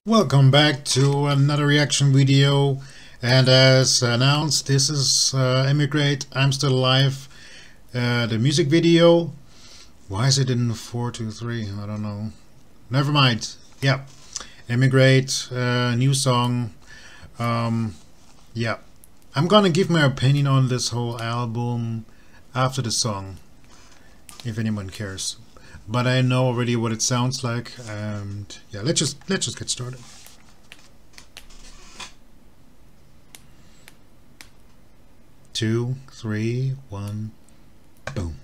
Welcome back to another reaction video, and as announced, this is Emigrate, I'm Still Alive, the music video. Why is it in 423? I don't know. Never mind. Yeah, Emigrate, new song. Yeah, I'm gonna give my opinion on this whole album after the song, if anyone cares. But I know already what it sounds like, and yeah, let's just get started. Two, three, one, boom.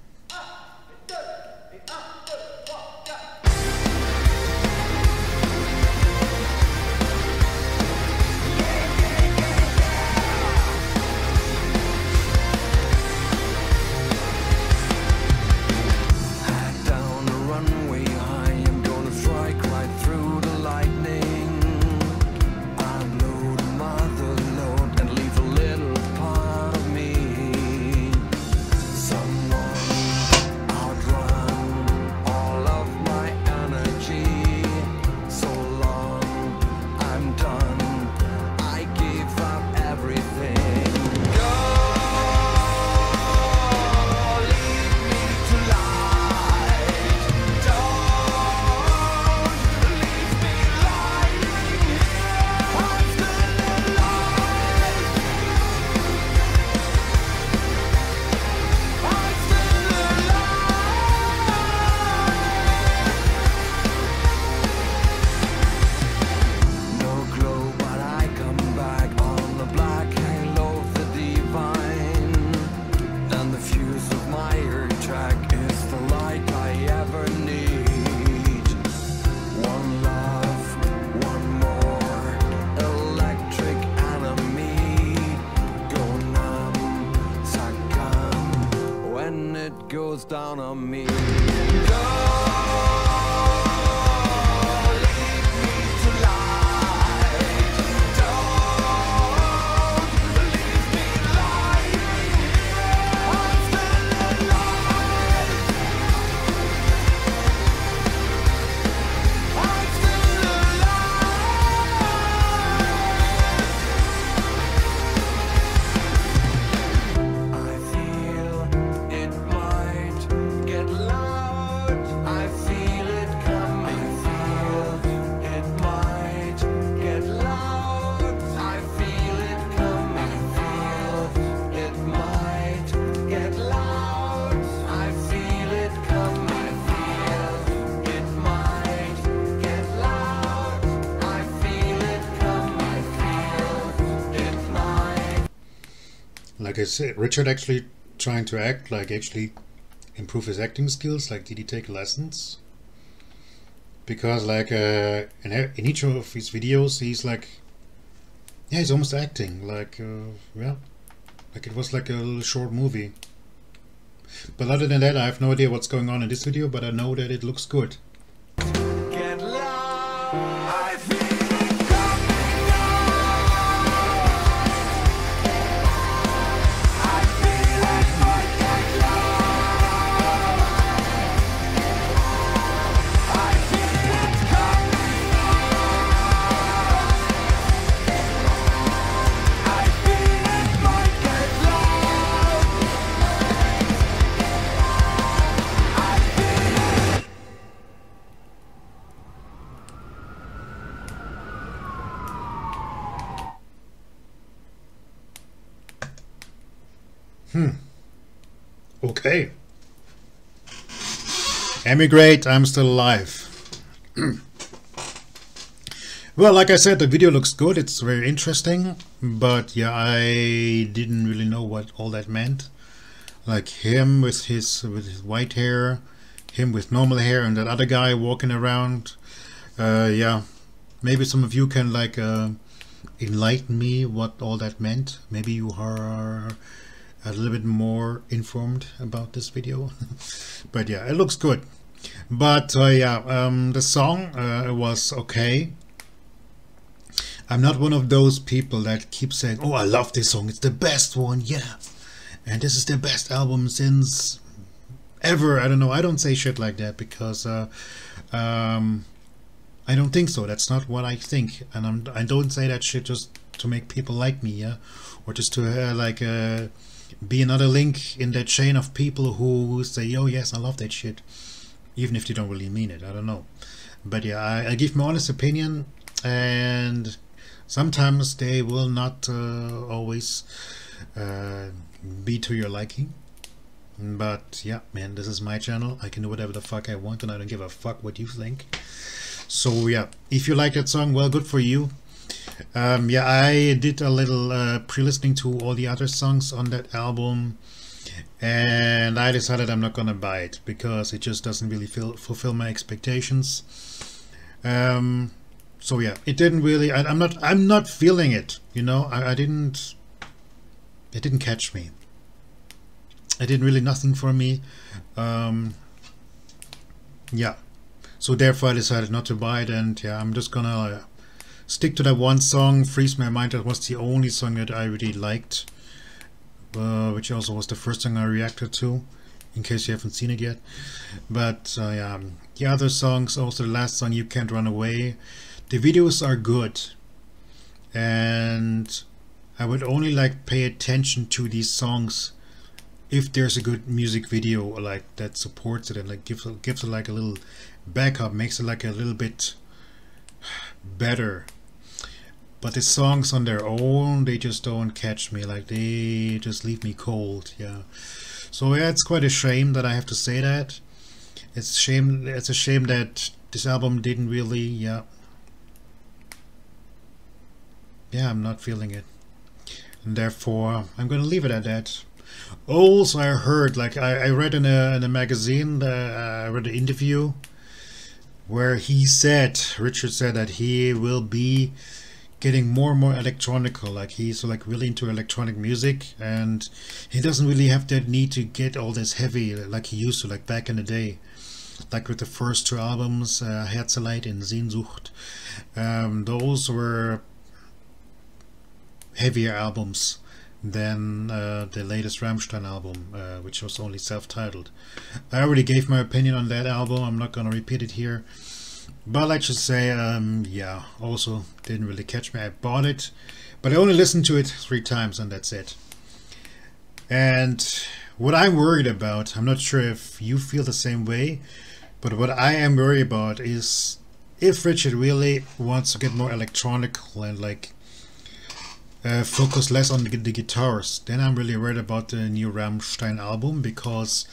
Goes down on me. Like I said, Richard actually trying to act, like actually improve his acting skills. Like, did he take lessons? Because like in each of his videos, he's like, yeah, he's almost acting like, yeah, like it was like a little short movie. But other than that, I have no idea what's going on in this video, but I know that it looks good. Okay. Emigrate, I'm Still Alive. Well, like I said, the video looks good. It's very interesting, but yeah, I didn't really know what all that meant. Like him with his white hair, him with normal hair, and that other guy walking around. Yeah, maybe some of you can like enlighten me what all that meant. Maybe you are a little bit more informed about this video. But yeah, it looks good. But yeah, the song was okay. I'm not one of those people that keep saying, oh, I love this song, it's the best one, yeah, and this is the best album since ever. I don't know, I don't say shit like that, because I I don't think so. That's not what I think, and I don't say that shit just to make people like me, yeah, or just to be another link in that chain of people who say, "Oh yes, I love that shit," even if they don't really mean it. I don't know, but yeah, I give my honest opinion, and sometimes they will not always be to your liking. But yeah, man, this is my channel. I can do whatever the fuck I want, and I don't give a fuck what you think. So yeah, if you like that song, well, good for you. Yeah, I did a little pre-listening to all the other songs on that album, and I decided I'm not gonna buy it because it just doesn't really fulfill my expectations. So yeah, it didn't really. I'm not feeling it. You know, it didn't catch me. It did really nothing for me. Yeah, so therefore I decided not to buy it, and yeah, I'm just gonna stick to that one song, Freeze My Mind. That was the only song that I really liked, which also was the first song I reacted to, in case you haven't seen it yet. But yeah, the other songs, also the last song, You Can't Run Away, the videos are good, and I would only like pay attention to these songs if there's a good music video like that supports it and like gives it like a little backup, makes it like a little bit better. But the songs on their own, they just don't catch me, like they just leave me cold. Yeah, so yeah, it's quite a shame that I have to say that. It's a shame that this album didn't really, yeah, I'm not feeling it, and therefore I'm gonna leave it at that. Also, I heard, like I read in a magazine, I read an interview where Richard said that he will be getting more and more electronical, like he's like really into electronic music, and he doesn't really have that need to get all this heavy like he used to, like back in the day, like with the first two albums, Herzeleid and Sehnsucht. Those were heavier albums than the latest Rammstein album, which was only self-titled. I already gave my opinion on that album. I'm not gonna repeat it here, but let's just say, yeah, also didn't really catch me. I bought it, but I only listened to it 3 times, and that's it. And what I'm worried about, I'm not sure if you feel the same way, but what I am worried about is if Richard really wants to get more electronical and like focus less on the guitars, then I'm really worried about the new Rammstein album, because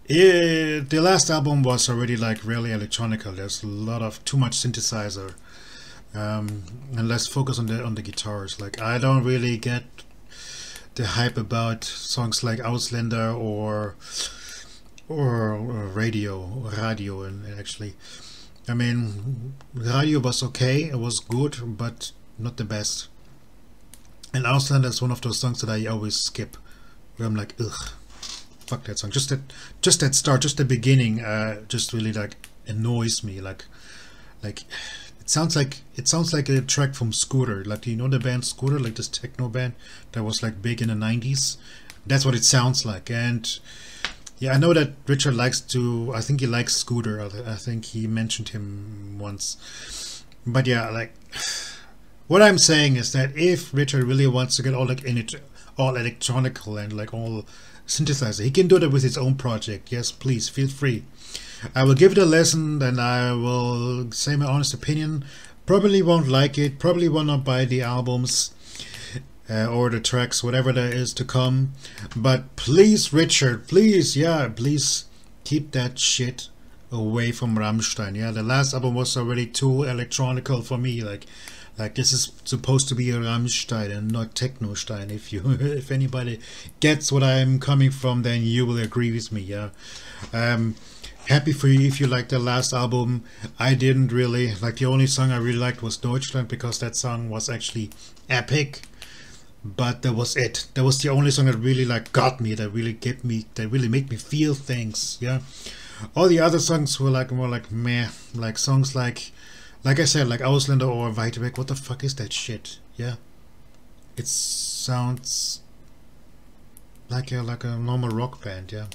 the last album was already like really electronical. There's a lot of too much synthesizer, and less focus on the guitars. Like I don't really get the hype about songs like Ausländer or Radio, and actually, I mean, Radio was okay, it was good, but not the best. And Ausländer is one of those songs that I always skip, where I'm like, ugh, fuck that song. Just that start, just the beginning, just really like annoys me. Like it sounds like a track from Scooter. Like, you know the band Scooter, like this techno band that was like big in the 90s. That's what it sounds like. And yeah, I know that Richard likes to. I think he likes Scooter. I think he mentioned him once. But yeah, like. What I'm saying is that if Richard really wants to get all like in it, all electronical and like all synthesizer, he can do that with his own project. Yes, please feel free. I will give it a listen, and I will say my honest opinion. Probably won't like it. Probably will not buy the albums or the tracks, whatever there is to come. But please, Richard, please, yeah, please keep that shit away from Rammstein. Yeah, the last album was already too electronical for me. Like this is supposed to be a Rammstein and not Technostein. If anybody gets what I'm coming from, then you will agree with me. Yeah, happy for you if you liked the last album. I didn't really like. The only song I really liked was Deutschland, because that song was actually epic. But that was it. That was the only song that really like got me. That really made me feel things. Yeah, all the other songs were like more like meh. Like songs like I said, like Ausländer or Weiter Weg. What the fuck is that shit? Yeah, it sounds like a normal rock band. Yeah,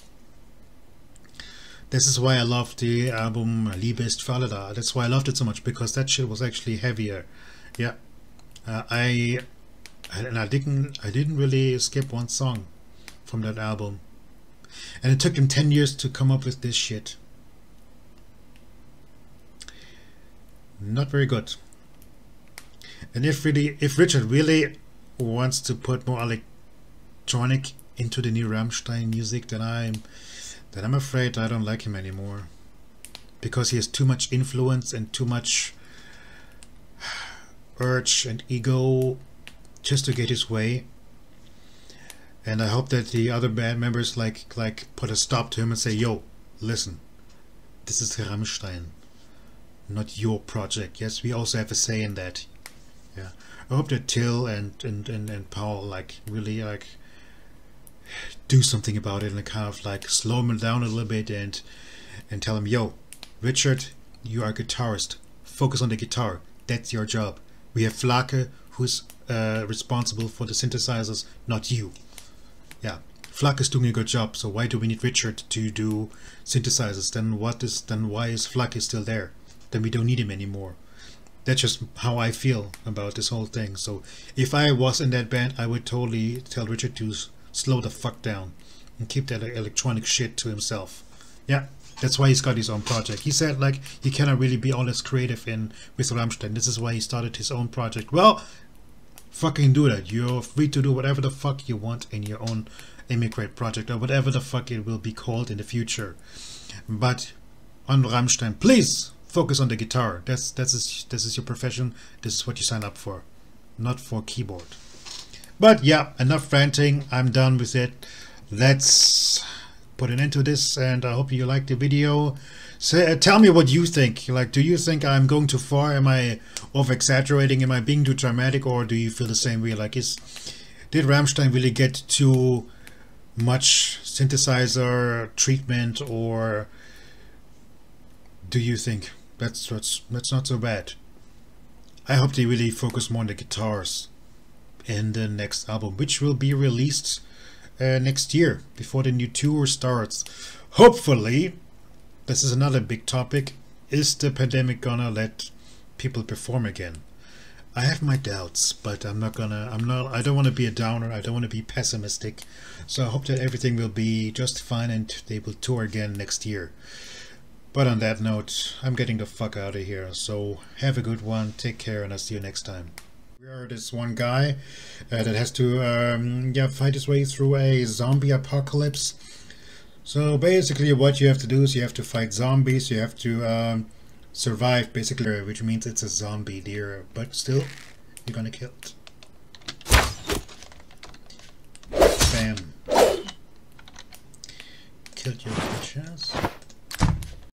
This is why I love the album Liebe ist für alle da. That's why I loved it so much, because that shit was actually heavier. Yeah, I didn't really skip one song from that album, and it took them 10 years to come up with this shit. Not very good. And if Richard really wants to put more electronic into the new Rammstein music, then I'm afraid I don't like him anymore, because he has too much influence and too much urge and ego just to get his way. And I hope that the other band members like put a stop to him and say, yo, listen, this is Rammstein, not your project. Yes, we also have a say in that. Yeah, I hope that Till and Paul like really like do something about it and kind of like slow him down a little bit and tell him, yo, Richard, you are a guitarist, focus on the guitar, that's your job. We have Flake, who's responsible for the synthesizers, not you. Yeah, Flake is doing a good job, so why do we need Richard to do synthesizers? Then why is Flake still there? Then we don't need him anymore. That's just how I feel about this whole thing. So if I was in that band, I would totally tell Richard to slow the fuck down and keep that electronic shit to himself. Yeah, that's why he's got his own project. He said like he cannot really be all as creative with Rammstein. This is why he started his own project. Well, fucking do that. You're free to do whatever the fuck you want in your own Emigrate project, or whatever the fuck it will be called in the future. But on Rammstein, please focus on the guitar. This is your profession. This is what you sign up for, not for keyboard. But yeah, enough ranting. I'm done with it. Let's put an end to this, and I hope you liked the video. So tell me what you think. Like, do you think I'm going too far? Am I over exaggerating? Am I being too dramatic? Or do you feel the same way? Like, did Rammstein really get too much synthesizer treatment, or do you think that's not so bad? I hope they really focus more on the guitars in the next album, which will be released next year before the new tour starts. Hopefully. This is another big topic. Is the pandemic gonna let people perform again? I have my doubts, but I don't want to be a downer. I don't want to be pessimistic. So I hope that everything will be just fine and they will tour again next year. But on that note, I'm getting the fuck out of here. So have a good one. Take care, and I'll see you next time. We are this one guy that has to fight his way through a zombie apocalypse. So basically what you have to do is you have to fight zombies, you have to survive basically, which means it's a zombie deer, but still you're gonna kill it. Bam. Killed your bitch ass.